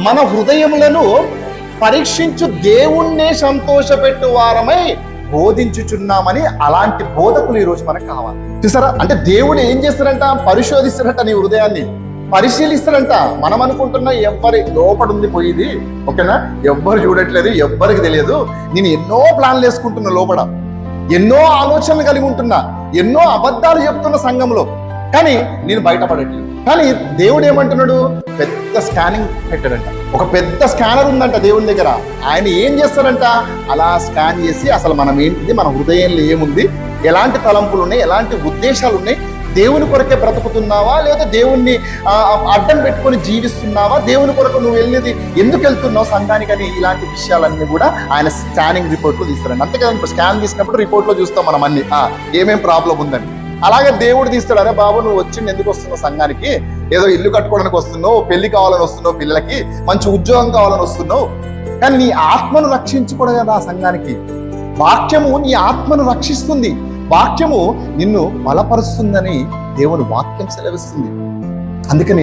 మన హృదయములను పరీక్షించు దేవుణ్ణే సంతోషపెట్టు వారమై బోధించుచున్నామని అలాంటి బోధకులు ఈరోజు మనకు కావాలి. చూసారా, అంటే దేవుడు ఏం చేస్తారంట? పరిశోధిస్తారంట నీ హృదయాన్ని, పరిశీలిస్తారంట. మనం అనుకుంటున్న ఎవ్వరి లోపడుంది పోయింది, ఓకేనా, ఎవ్వరు చూడట్లేదు, ఎవ్వరికి తెలియదు. నేను ఎన్నో ప్లాన్లు వేసుకుంటున్నా, లోపల ఎన్నో ఆలోచనలు కలిగి ఉంటున్నా, ఎన్నో అబద్ధాలు చెప్తున్న సంఘంలో, కానీ నేను బయటపడట్లేదు. కానీ దేవుడు ఏమంటున్నాడు? పెద్ద స్కానింగ్ పెట్టాడంట. ఒక పెద్ద స్కానర్ ఉందంట దేవుని దగ్గర. ఆయన ఏం చేస్తారంట? అలా స్కాన్ చేసి అసలు మనం ఏంటిది, మన హృదయంలో ఏముంది, ఎలాంటి తలంపులు ఉన్నాయి, ఎలాంటి ఉద్దేశాలు ఉన్నాయి, దేవుని కొరకే బ్రతుకుతున్నావా లేదా దేవుణ్ణి అడ్డం పెట్టుకొని జీవిస్తున్నావా, దేవుని కొరకు నువ్వు వెళ్ళేది ఎందుకు వెళ్తున్నావు సంఘానికి అని, ఇలాంటి విషయాలన్నీ కూడా ఆయన స్కానింగ్ రిపోర్ట్లో తీస్తారండి. అంతేకాదు, స్కాన్ తీసినప్పుడు రిపోర్ట్లో చూస్తాం మనం అన్ని ఏమేం ప్రాబ్లం ఉందని. అలాగే దేవుడు తీస్తాడు, అరే బాబు నువ్వు వచ్చింది ఎందుకు వస్తున్నావు సంఘానికి? ఏదో ఇల్లు కట్టుకోవడానికి వస్తున్నావు, పెళ్లి కావాలని వస్తున్నావు, పిల్లలకి మంచి ఉద్యోగం కావాలని వస్తున్నావు, కానీ నీ ఆత్మను రక్షించుకోవడం కదా ఆ సంఘానికి. వాక్యము నీ ఆత్మను రక్షిస్తుంది, వాక్యము నిన్ను బలపరుస్తుందని దేవుని వాక్యం సెలవిస్తుంది. అందుకని